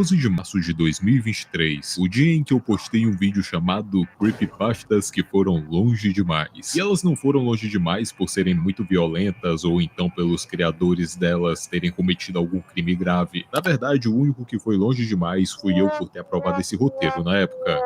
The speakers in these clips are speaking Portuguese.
11 de março de 2023, o dia em que eu postei um vídeo chamado Creepypastas que foram longe demais. E elas não foram longe demais por serem muito violentas ou então pelos criadores delas terem cometido algum crime grave. Na verdade, o único que foi longe demais fui eu por ter aprovado esse roteiro na época.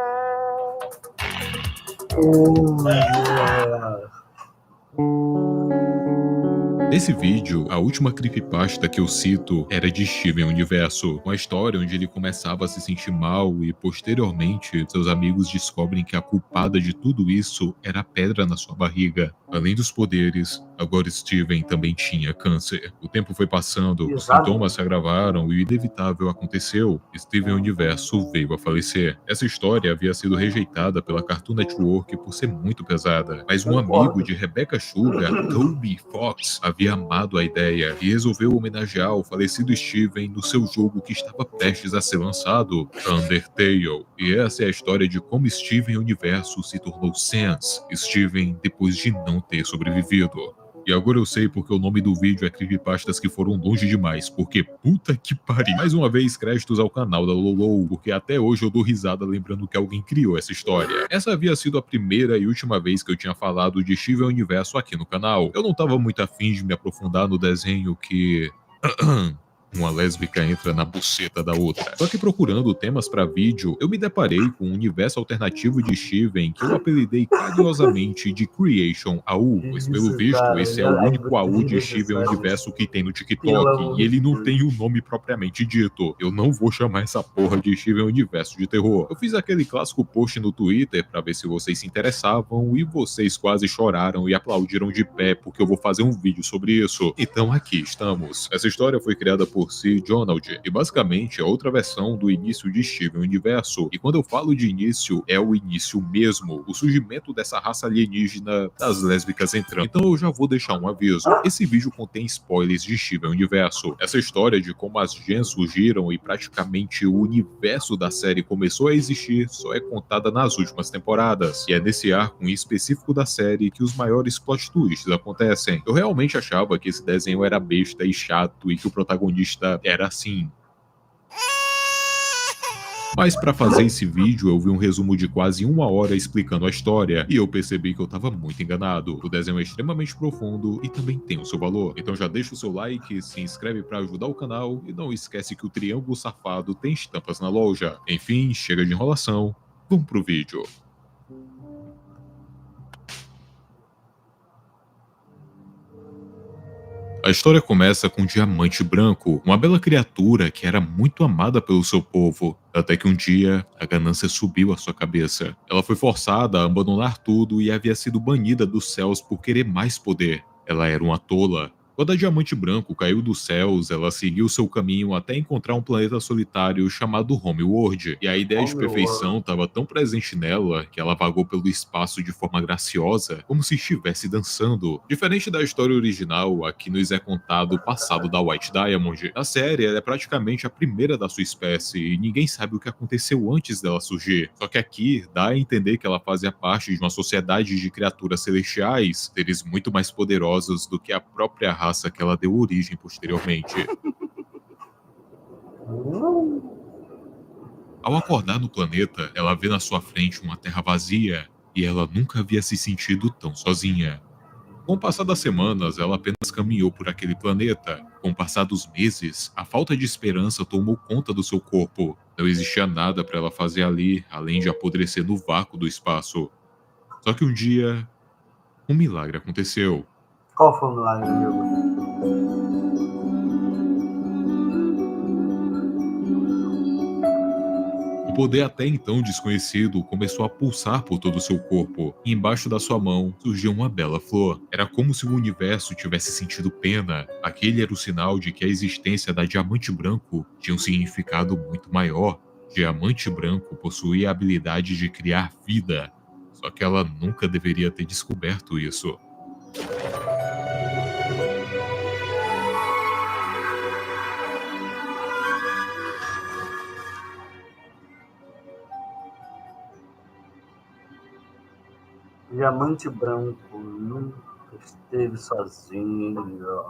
Nesse vídeo, a última creepypasta que eu cito era de Steven Universo, uma história onde ele começava a se sentir mal e, posteriormente, seus amigos descobrem que a culpada de tudo isso era a pedra na sua barriga. Além dos poderes, agora Steven também tinha câncer. O tempo foi passando, os sintomas se agravaram e o inevitável aconteceu. Steven Universo veio a falecer. Essa história havia sido rejeitada pela Cartoon Network por ser muito pesada, mas um amigo de Rebecca Sugar, Toby Fox, havia amado a ideia e resolveu homenagear o falecido Steven no seu jogo que estava prestes a ser lançado, Undertale. E essa é a história de como Steven Universo se tornou Sans, Steven depois de não ter sobrevivido. E agora eu sei porque o nome do vídeo é Creepypastas que foram longe demais, porque puta que pariu. Mais uma vez, créditos ao canal da Lolo, porque até hoje eu dou risada lembrando que alguém criou essa história. Essa havia sido a primeira e última vez que eu tinha falado de Steven Universo aqui no canal. Eu não tava muito afim de me aprofundar no desenho que... uma lésbica entra na buceta da outra. Só que procurando temas pra vídeo, eu me deparei com um universo alternativo de Steven que eu apelidei carinhosamente de Creation AU, pois pelo visto esse é o único AU de Steven Universo que tem no TikTok, e ele não tem um nome propriamente dito. Eu não vou chamar essa porra de Steven Universo de terror. Eu fiz aquele clássico post no Twitter pra ver se vocês se interessavam, e vocês quase choraram e aplaudiram de pé porque eu vou fazer um vídeo sobre isso. Então aqui estamos. Essa história foi criada por C. Donald, e basicamente é outra versão do início de Steven Universo. E quando eu falo de início, é o início mesmo, o surgimento dessa raça alienígena das lésbicas entrando. Então eu já vou deixar um aviso. Esse vídeo contém spoilers de Steven Universo. Essa história de como as gens surgiram e praticamente o universo da série começou a existir só é contada nas últimas temporadas. E é nesse arco em específico da série que os maiores plot twists acontecem. Eu realmente achava que esse desenho era besta e chato e que o protagonista era assim. Mas para fazer esse vídeo eu vi um resumo de quase 1 hora explicando a história e eu percebi que eu tava muito enganado. O desenho é extremamente profundo e também tem o seu valor. Então já deixa o seu like, se inscreve para ajudar o canal e não esquece que o triângulo safado tem estampas na loja. Enfim, chega de enrolação, vamos pro vídeo. A história começa com um diamante branco, uma bela criatura que era muito amada pelo seu povo, até que um dia a ganância subiu à sua cabeça. Ela foi forçada a abandonar tudo e havia sido banida dos céus por querer mais poder. Ela era uma tola. Quando a Diamante Branco caiu dos céus, ela seguiu seu caminho até encontrar um planeta solitário chamado Homeworld, e a ideia de perfeição estava tão presente nela que ela vagou pelo espaço de forma graciosa, como se estivesse dançando. Diferente da história original, aqui nos é contado o passado da White Diamond. Na série, ela é praticamente a primeira da sua espécie, e ninguém sabe o que aconteceu antes dela surgir. Só que aqui, dá a entender que ela fazia parte de uma sociedade de criaturas celestiais, seres muito mais poderosos do que a própria raça que ela deu origem posteriormente. Ao acordar no planeta, ela vê na sua frente uma terra vazia, e ela nunca havia se sentido tão sozinha. Com o passar das semanas, ela apenas caminhou por aquele planeta. Com o passar dos meses, a falta de esperança tomou conta do seu corpo. Não existia nada para ela fazer ali, além de apodrecer no vácuo do espaço. Só que um dia, um milagre aconteceu. Qual foi o milagre, amigo? O poder até então desconhecido começou a pulsar por todo o seu corpo, e embaixo da sua mão surgiu uma bela flor. Era como se o universo tivesse sentido pena. Aquele era o sinal de que a existência da Diamante Branco tinha um significado muito maior. Diamante Branco possuía a habilidade de criar vida, só que ela nunca deveria ter descoberto isso. Diamante branco. Nunca Esteve sozinho.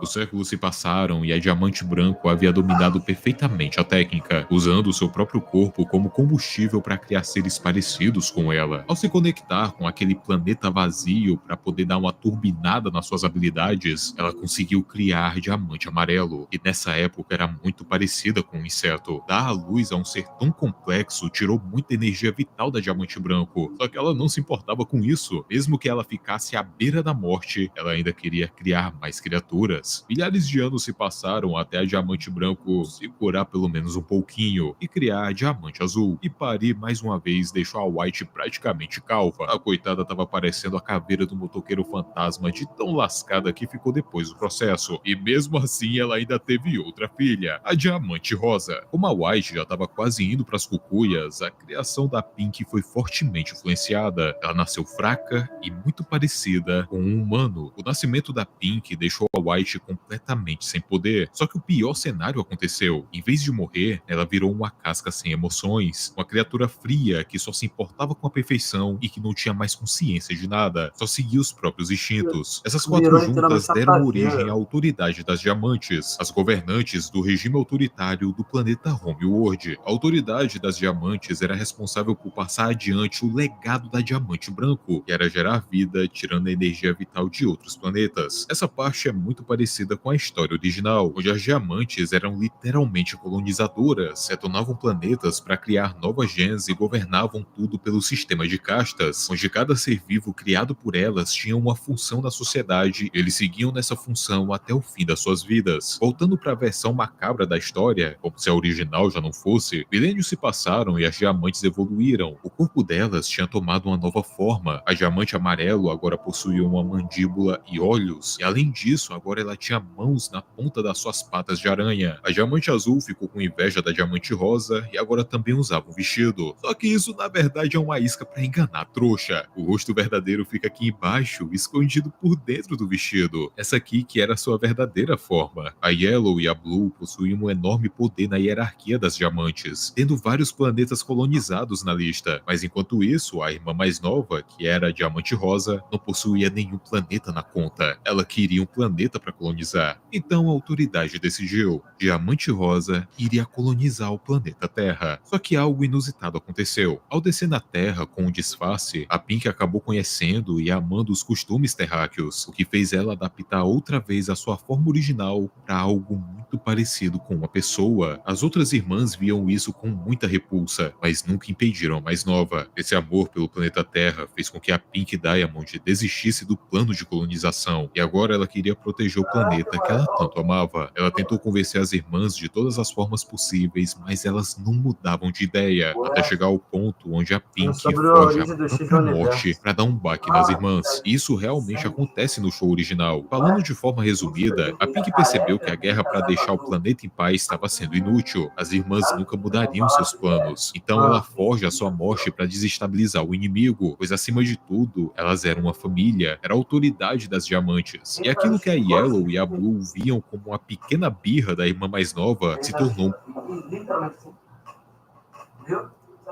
Os séculos se passaram e a Diamante Branco havia dominado perfeitamente a técnica, usando seu próprio corpo como combustível para criar seres parecidos com ela. Ao se conectar com aquele planeta vazio para poder dar uma turbinada nas suas habilidades, ela conseguiu criar Diamante Amarelo, e nessa época era muito parecida com um inseto. Dar à luz a um ser tão complexo tirou muita energia vital da Diamante Branco, só que ela não se importava com isso. Mesmo que ela ficasse à beira da morte, ela ainda queria criar mais criaturas. Milhares de anos se passaram até a Diamante Branco se curar pelo menos um pouquinho e criar a Diamante Azul. E parir mais uma vez deixou a White praticamente calva. A coitada tava parecendo a caveira do motoqueiro fantasma de tão lascada que ficou depois do processo. E mesmo assim ela ainda teve outra filha, a Diamante Rosa. Como a White já estava quase indo para as cucuias, a criação da Pink foi fortemente influenciada. Ela nasceu fraca e muito parecida com um humano. O nascimento da Pink deixou a White completamente sem poder. Só que o pior cenário aconteceu. Em vez de morrer, ela virou uma casca sem emoções, uma criatura fria que só se importava com a perfeição e que não tinha mais consciência de nada, só seguia os próprios instintos. Essas quatro Virou juntas literalmente a deram pragueira. origem à autoridade das Diamantes, as governantes do regime autoritário do planeta Homeworld. A autoridade das Diamantes era responsável por passar adiante o legado da Diamante Branco, que era gerar vida, tirando a energia vital de outros planetas. Essa parte é muito parecida com a história original, onde as Diamantes eram literalmente colonizadoras, detonavam planetas para criar novas gens e governavam tudo pelo sistema de castas, onde cada ser vivo criado por elas tinha uma função na sociedade e eles seguiam nessa função até o fim das suas vidas. Voltando para a versão macabra da história, como se a original já não fosse, milênios se passaram e as Diamantes evoluíram. O corpo delas tinha tomado uma nova forma. A Diamante Amarelo agora possuía uma mandíbula e olhos, e além disso, agora ela tinha mãos na ponta das suas patas de aranha. A Diamante Azul ficou com inveja da Diamante Rosa e agora também usava um vestido. Só que isso na verdade é uma isca para enganar a trouxa. O rosto verdadeiro fica aqui embaixo, escondido por dentro do vestido. Essa aqui que era a sua verdadeira forma. A Yellow e a Blue possuíam um enorme poder na hierarquia das Diamantes, tendo vários planetas colonizados na lista. Mas enquanto isso, a irmã mais nova, que era a Diamante Rosa, não possuía nenhum planeta na conta. Ela queria um planeta para colonizar. Então a autoridade decidiu: Diamante Rosa iria colonizar o planeta Terra. Só que algo inusitado aconteceu. Ao descer na Terra com um disfarce, a Pink acabou conhecendo e amando os costumes terráqueos, o que fez ela adaptar outra vez a sua forma original para algo muito parecido com uma pessoa. As outras irmãs viam isso com muita repulsa, mas nunca impediram a mais nova. Esse amor pelo planeta Terra fez com que a Pink Diamond desistisse do plano de colonização, e agora ela queria proteger o planeta que ela tanto amava. Ela tentou convencer as irmãs de todas as formas possíveis, mas elas não mudavam de ideia, até chegar ao ponto onde a Pink sobre a foge origem à do Steven própria morte Universo. para dar um baque nas irmãs. E isso realmente acontece no show original. Falando de forma resumida, a Pink percebeu que a guerra para deixar o planeta em paz estava sendo inútil. As irmãs nunca mudariam seus planos. Então ela forja a sua morte para desestabilizar o inimigo, pois acima de tudo, elas eram uma família, era a autoridade das Diamantes. E aquilo que a Yellow e a Blue viam como uma pequena birra da irmã mais nova se tornou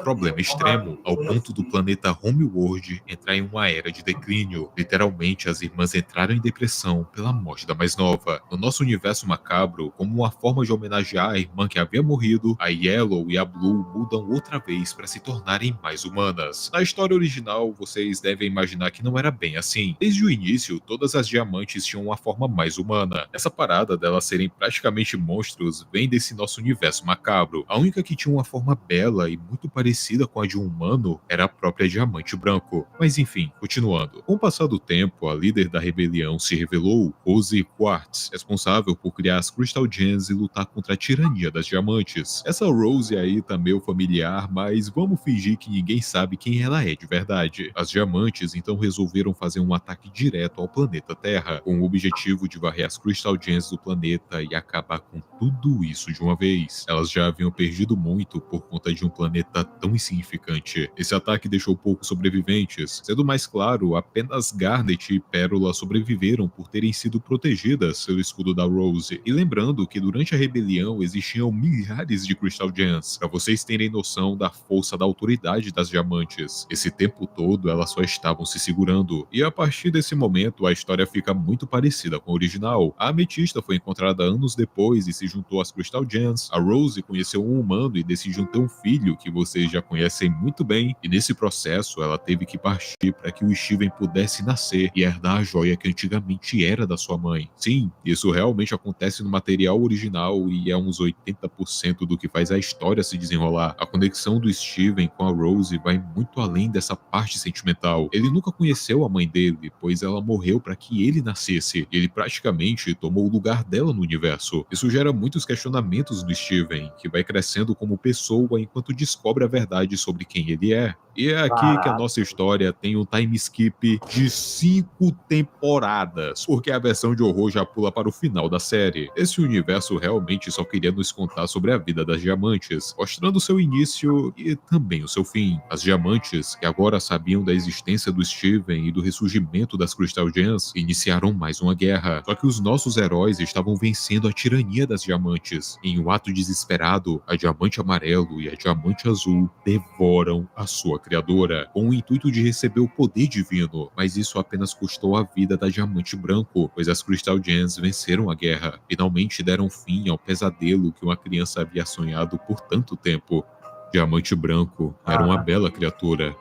problema extremo, ao ponto do planeta Homeworld entrar em uma era de declínio. Literalmente, as irmãs entraram em depressão pela morte da mais nova. No nosso universo macabro, como uma forma de homenagear a irmã que havia morrido, a Yellow e a Blue mudam outra vez para se tornarem mais humanas. Na história original, vocês devem imaginar que não era bem assim. Desde o início, todas as Diamantes tinham uma forma mais humana. Essa parada delas serem praticamente monstros vem desse nosso universo macabro. A única que tinha uma forma bela e muito parecida com a de um humano era a própria Diamante Branco. Mas enfim, continuando. Com o passar do tempo, a líder da rebelião se revelou Rose Quartz, responsável por criar as Crystal Gems e lutar contra a tirania das Diamantes. Essa Rose aí tá meio familiar, mas vamos fingir que ninguém sabe quem ela é de verdade. As Diamantes então resolveram fazer um ataque direto ao planeta Terra, com o objetivo de varrer as Crystal Gems do planeta e acabar com tudo isso de uma vez. Elas já haviam perdido muito por conta de um planeta tão insignificante. Esse ataque deixou poucos sobreviventes, sendo mais claro, apenas Garnet e Pérola sobreviveram por terem sido protegidas pelo escudo da Rose. E lembrando que durante a rebelião existiam milhares de Crystal Gems, para vocês terem noção da força da autoridade das diamantes. Esse tempo todo elas só estavam se segurando, e a partir desse momento a história fica muito parecida com a original. A ametista foi encontrada anos depois e se juntou às Crystal Gems. A Rose conheceu um humano e decidiu ter um filho que vocês já conhecem muito bem, e nesse processo ela teve que partir para que o Steven pudesse nascer e herdar a joia que antigamente era da sua mãe. Sim, isso realmente acontece no material original e é uns 80% do que faz a história se desenrolar. A conexão do Steven com a Rose vai muito além dessa parte sentimental. Ele nunca conheceu a mãe dele, pois ela morreu para que ele nascesse, e ele praticamente tomou o lugar dela no universo. Isso gera muitos questionamentos no Steven, que vai crescendo como pessoa enquanto descobre a verdade sobre quem ele é. E é aqui que a Caraca. nossa história tem um time skip de 5 temporadas, porque a versão de horror já pula para o final da série. Esse universo realmente só queria nos contar sobre a vida das diamantes, mostrando seu início e também o seu fim. As diamantes, que agora sabiam da existência do Steven e do ressurgimento das Crystal Gems, iniciaram mais uma guerra. Só que os nossos heróis estavam vencendo a tirania das diamantes. Em um ato desesperado, a Diamante Amarelo e a Diamante Azul devoram a sua criadora, com o intuito de receber o poder divino, mas isso apenas custou a vida da Diamante Branco, pois as Crystal Gems venceram a guerra, finalmente deram fim ao pesadelo que uma criança havia sonhado por tanto tempo. Diamante Branco era uma Caraca. bela criatura.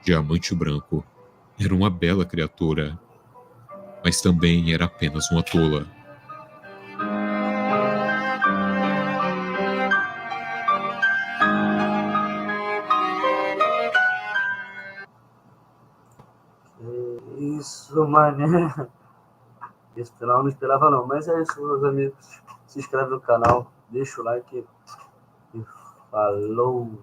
Diamante Branco era uma bela criatura, mas também era apenas uma tola. Isso, mané. Esse final eu não esperava não. Mas é isso, meus amigos. Se inscreve no canal, deixa o like e falou.